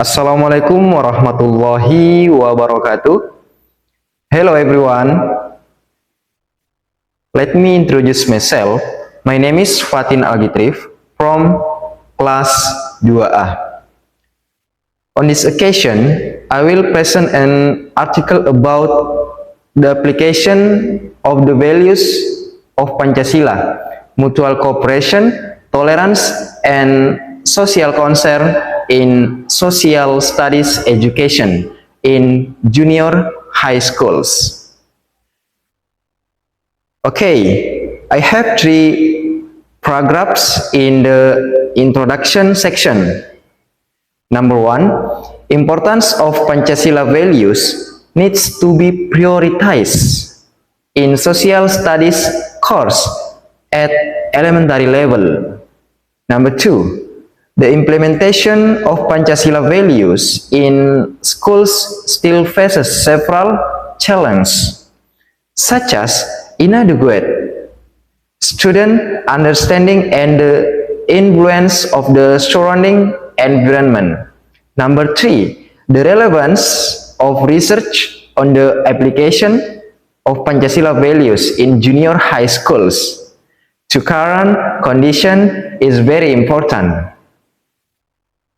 Assalamualaikum warahmatullahi wabarakatuh. Hello everyone. Let me introduce myself. My name is Fatin Algitrif from class 2A. On this occasion, I will present an article about the application of the values of Pancasila, mutual cooperation, tolerance, and social concern in social studies education in junior high schools. Okay, I have three paragraphs in the introduction section. Number one, importance of Pancasila values needs to be prioritized in social studies course at elementary level. Number two, the implementation of Pancasila values in schools still faces several challenges, such as inadequate student understanding and the influence of the surrounding environment. Number three, the relevance of research on the application of Pancasila values in junior high schools to current condition is very important.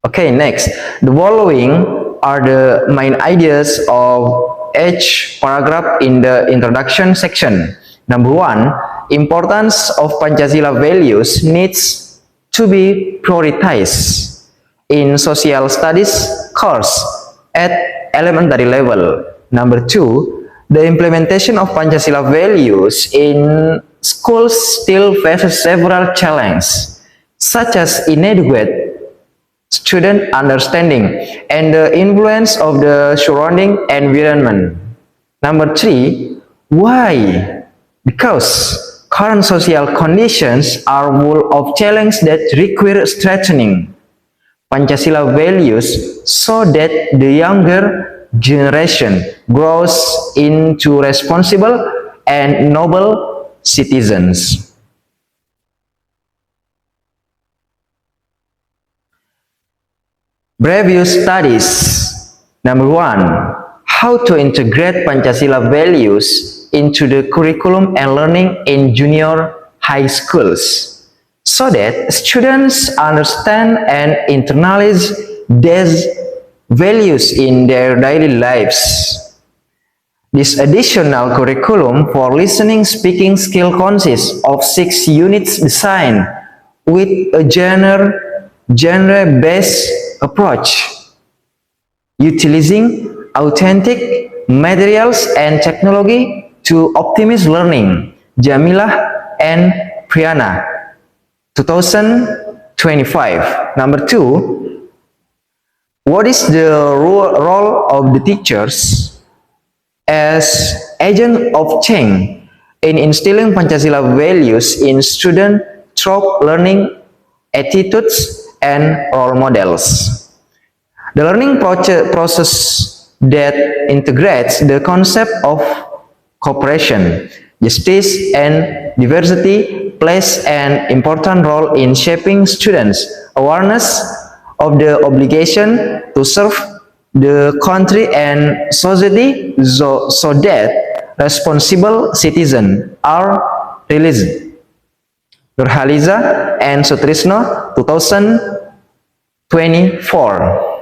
Okay, next, the following are the main ideas of each paragraph in the introduction section. Number one, importance of Pancasila values needs to be prioritized in social studies course at elementary level. Number two, the implementation of Pancasila values in schools still faces several challenges, such as inadequate student understanding and the influence of the surrounding environment. Number three, why? Because current social conditions are full of challenges that require strengthening Pancasila values so that the younger generation grows into responsible and noble citizens. Review studies. Number one, how to integrate Pancasila values into the curriculum and learning in junior high schools so that students understand and internalize these values in their daily lives. This additional curriculum for listening speaking skill consists of 6 units designed with a genre-based approach, utilizing authentic materials and technology to optimize learning. Jamilah and Priyana, 2025. Number two, what is the role of the teachers as agent of change in instilling Pancasila values in student through learning attitudes and role models? The learning process that integrates the concept of cooperation, justice, and diversity plays an important role in shaping students' awareness of the obligation to serve the country and society so that responsible citizens are released. Nurhaliza and Sutrisno, 2024.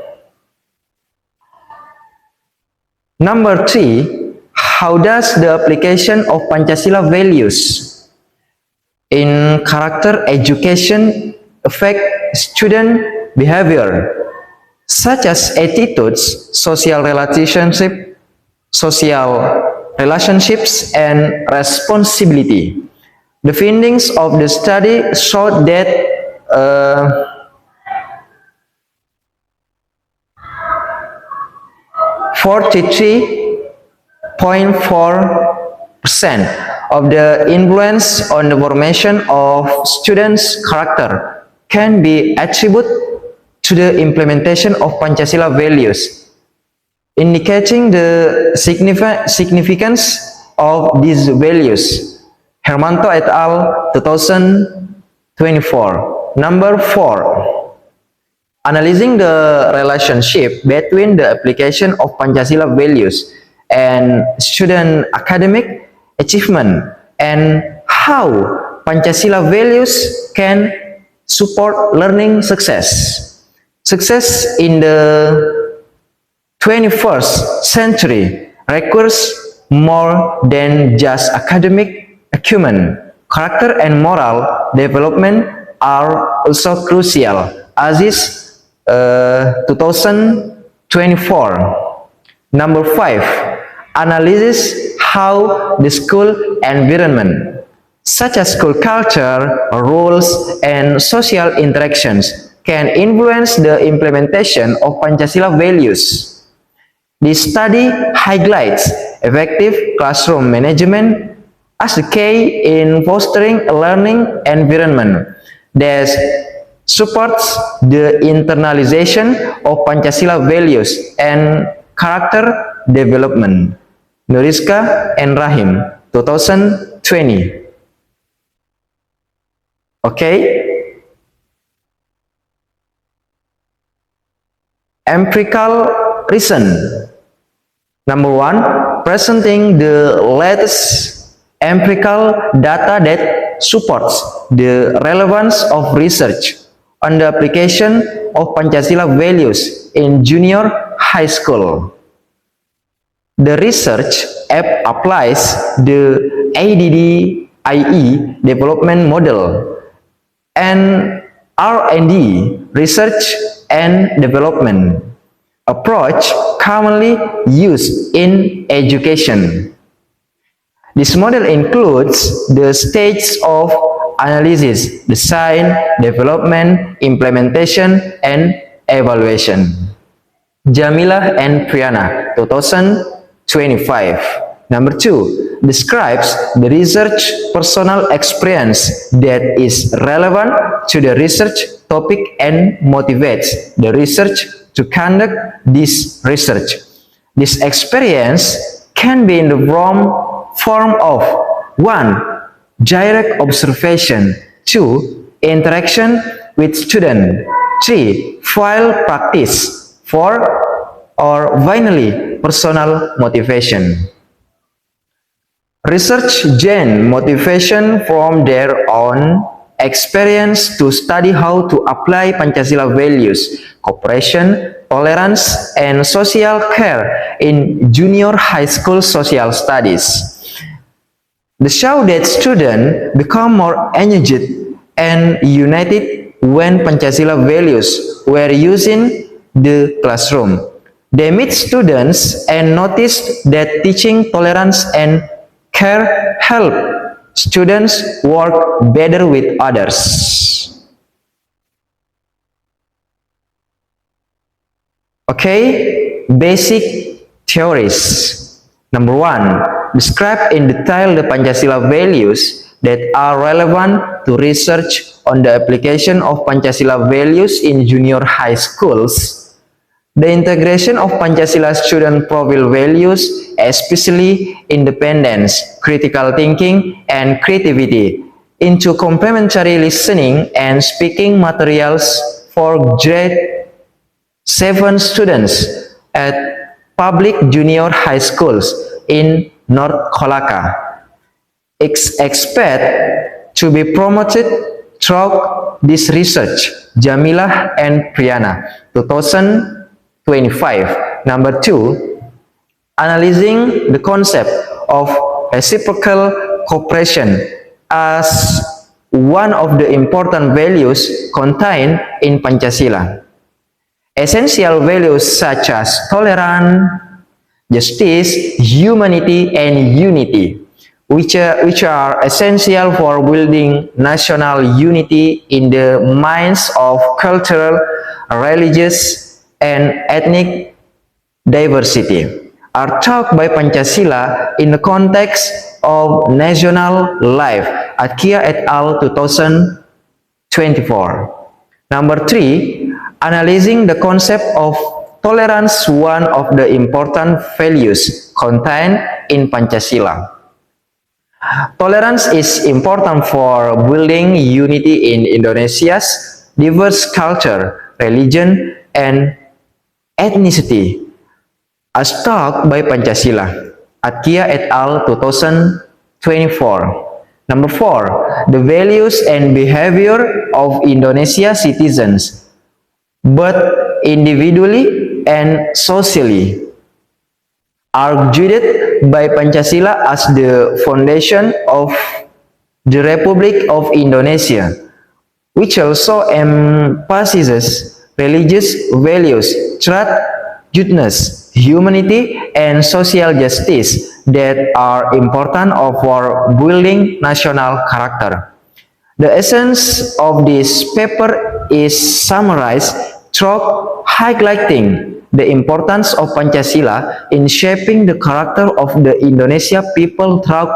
Number three, how does the application of Pancasila values in character education affect student behavior, such as attitudes, social relationships, and responsibility? The findings of the study showed that 43.4% of the influence on the formation of students' character can be attributed to the implementation of Pancasila values, indicating the significance of these values. Hermanto et al. 2024. Number 4. analyzing the relationship between the application of Pancasila values and student academic achievement, and how Pancasila values can support learning success. Success in the 21st century requires more than just academic acumen. Character and moral development are also crucial, as is 2024. Number 5, analysis how the school environment, such as school culture, rules, and social interactions, can influence the implementation of Pancasila values. This study highlights effective classroom management as the key in fostering a learning environment that supports the internalization of Pancasila values and character development. Nuriska and Rahim, 2020. Okay. Empirical reason. Number 1, presenting the latest empirical data that supports the relevance of research on the application of Pancasila values in junior high school. The research applies the ADDIE development model and R&D, research and development, approach commonly used in education. This model includes the stages of analysis, design, development, implementation, and evaluation. Jamilah and Priyana, 2025. Number 2, describes the research personal experience that is relevant to the research topic and motivates the research to conduct this research. This experience can be in the form of 1, direct observation, 2, interaction with student, 3, field practice, 4, or finally, personal motivation. Research gain motivation from their own experience to study how to apply Pancasila values, cooperation, tolerance, and social care in junior high school social studies. They show that students become more energetic and united when Pancasila values were used in the classroom. They meet students and notice that teaching tolerance and care help students work better with others. Okay, basic theories. Number 1, describe in detail the Pancasila values that are relevant to research on the application of Pancasila values in junior high schools. The integration of Pancasila student profile values, especially independence, critical thinking, and creativity, into complementary listening and speaking materials for grade 7 students at public junior high schools in North Kolaka. Expect to be promoted through this research. Jamilah and Priyana, 2025. Number 2, analyzing the concept of reciprocal cooperation as one of the important values contained in Pancasila. Essential values such as tolerance, justice, humanity, and unity, which are essential for building national unity in the minds of cultural, religious, and ethnic diversity, are taught by Pancasila in the context of national life at Kia et al. 2024. Number 3, analyzing the concept of tolerance, one of the important values contained in Pancasila. Tolerance is important for building unity in Indonesia's diverse culture, religion, and ethnicity, as taught by Pancasila. Atkia et al. 2024. Number 4, the values and behavior of Indonesia citizens, both individually and socially, argued by Pancasila as the foundation of the Republic of Indonesia, which also emphasizes religious values, truth, goodness, humanity, and social justice that are important for building national character. The essence of this paper is summarized through highlighting the importance of Pancasila in shaping the character of the Indonesia people through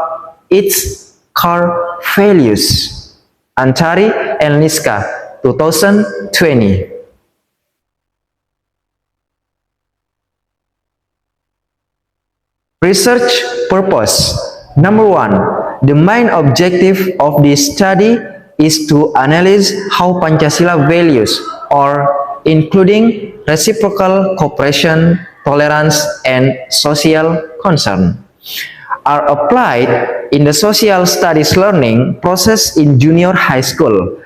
its core values. Antari and Niska, 2020. Research purpose. Number 1, the main objective of this study is to analyze how Pancasila values, or including reciprocal cooperation, tolerance, and social concern, are applied in the social studies learning process in junior high school.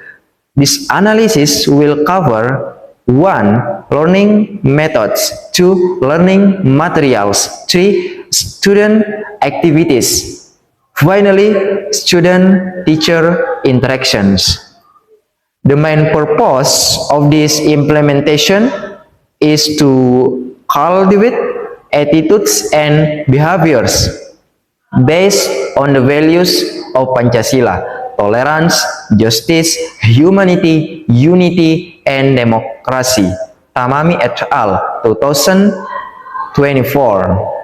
This analysis will cover 1. Learning methods, 2. Learning materials, 3. Student activities, finally, student-teacher interactions. The main purpose of this implementation is to cultivate attitudes and behaviors based on the values of Pancasila: tolerance, justice, humanity, unity, and democracy. Tamami et al. 2024.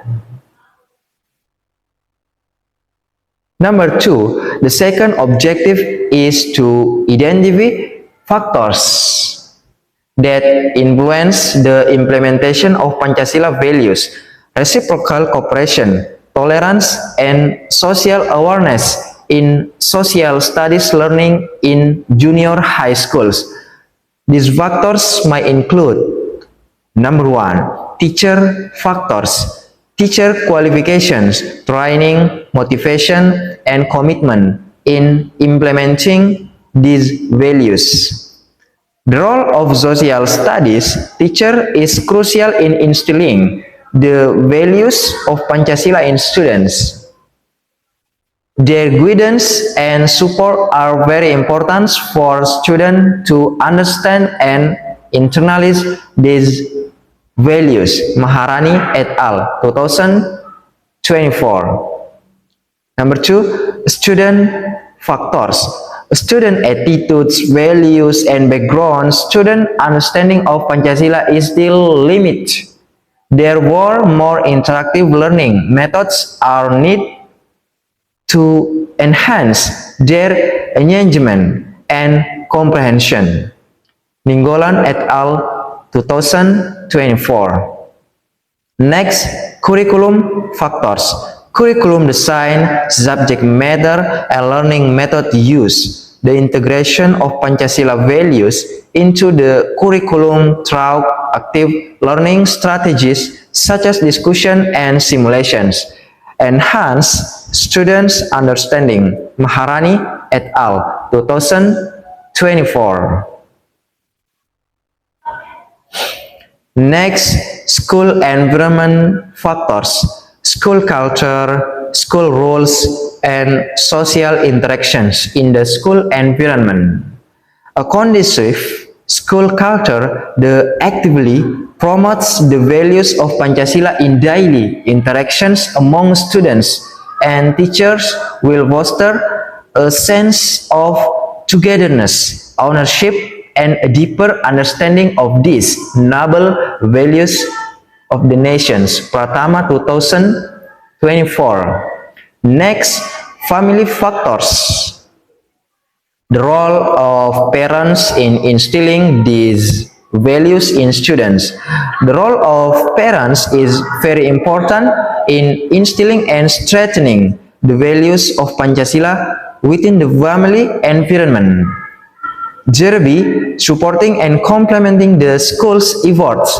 Number 2, the second objective is to identify factors that influence the implementation of Pancasila values, reciprocal cooperation, tolerance, and social awareness in social studies learning in junior high schools. These factors might include: Number 1, teacher factors. Teacher qualifications, training, motivation, and commitment in implementing these values. The role of social studies teacher is crucial in instilling the values of Pancasila in students. Their guidance and support are very important for students to understand and internalize these values. Maharani et al. 2024. Number 2, student factors. Student attitudes, values, and background. Student understanding of Pancasila is still limited. Therefore, more interactive learning methods are needed to enhance their engagement and comprehension. Ninggolan et al. 2024. Next, curriculum factors. Curriculum design, subject matter, and learning method use. The integration of Pancasila values into the curriculum through active learning strategies such as discussion and simulations. Enhance students' understanding. Maharani et al. 2024. Next, school environment factors. School culture, school rules, and social interactions in the school environment. A conducive school culture that actively promotes the values of Pancasila in daily interactions among students and teachers will foster a sense of togetherness, ownership, and a deeper understanding of these noble values of the nations. Pratama 2024. Next, family factors. The role of parents in instilling these values in students. The role of parents is very important in instilling and strengthening the values of Pancasila within the family environment. thereby supporting and complementing the school's efforts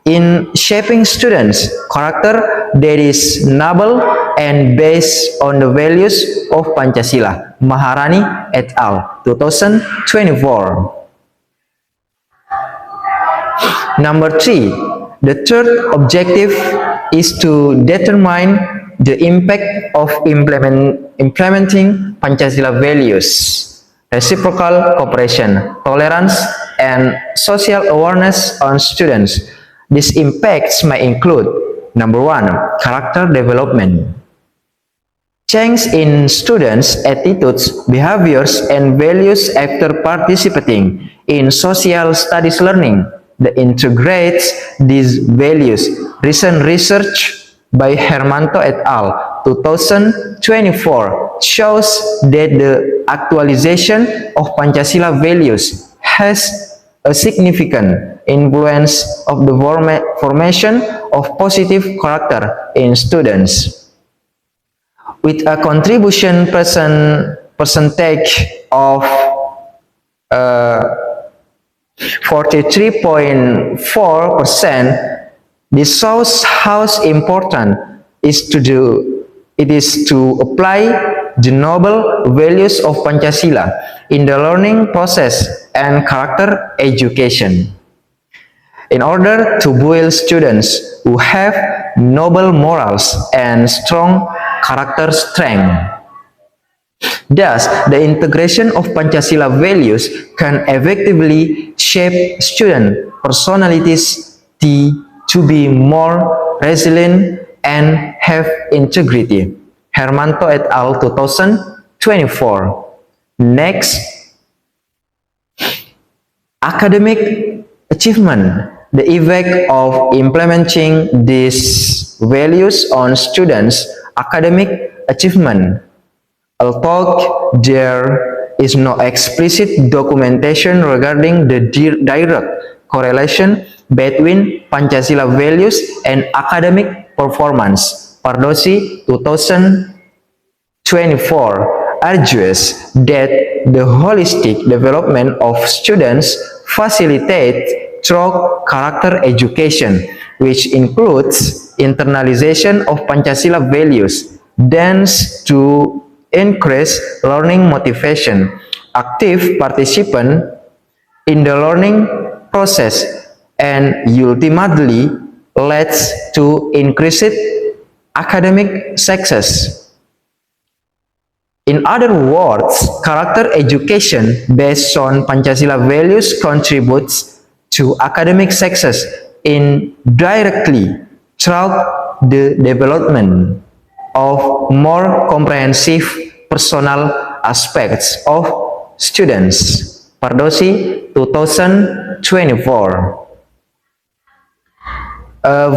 in shaping students' character that is noble and based on the values of Pancasila. Maharani et al. 2024. Number 3, the third objective is to determine the impact of implementing Pancasila values, reciprocal cooperation, tolerance, and social awareness on students. These impacts may include: number 1, character development. Change in students' attitudes, behaviors, and values after participating in social studies learning that integrates these values. Recent research by Hermanto et al. 2024 shows that the actualization of Pancasila values has a significant influence of the formation of positive character in students. With a contribution percentage of 43.4%, this shows how important it is to apply the noble values of Pancasila in the learning process and character education. In order to build students who have noble morals and strong character strength. Thus, the integration of Pancasila values can effectively shape student personalities to be more resilient and have integrity. Hermanto et al. 2024. Next, academic achievement. The effect of implementing these values on students' academic achievement. Although there is no explicit documentation regarding the direct correlation between Pancasila values and academic performance, Pardosi 2024 argues that the holistic development of students facilitates through character education, which includes internalization of Pancasila values, tends to increase learning motivation, active participant in the learning process, and ultimately leads to increased academic success. In other words, character education based on Pancasila values contributes to academic success indirectly through the development of more comprehensive personal aspects of students. Pardosi 2024.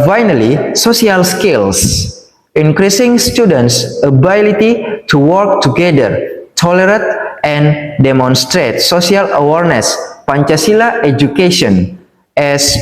Finally, social skills. Increasing students' ability to work together, tolerate, and demonstrate social awareness. Pancasila education, as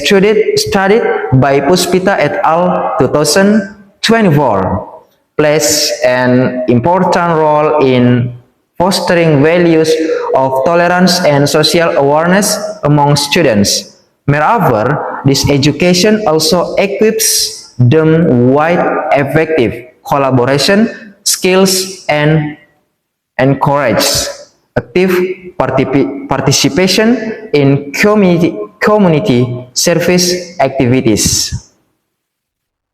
studied by Puspita et al. 2024, plays an important role in fostering values of tolerance and social awareness among students. Moreover, this education also equips them with effective collaboration skills and encourages active participation in community service activities.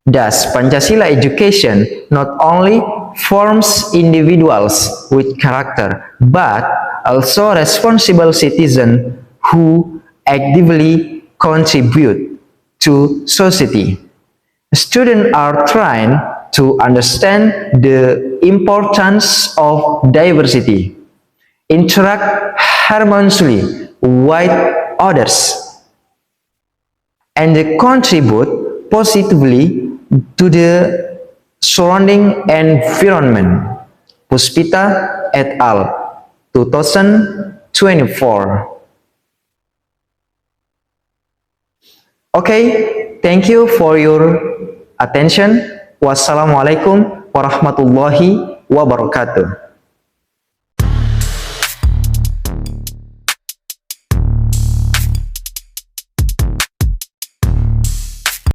Thus, Pancasila education not only forms individuals with character, but also responsible citizens who actively contribute to society. Students are trained to understand the importance of diversity, interact harmoniously with others, and contribute positively to the surrounding environment. Puspita et al. 2024. Okay, thank you for your attention. Wassalamualaikum warahmatullahi wabarakatuh.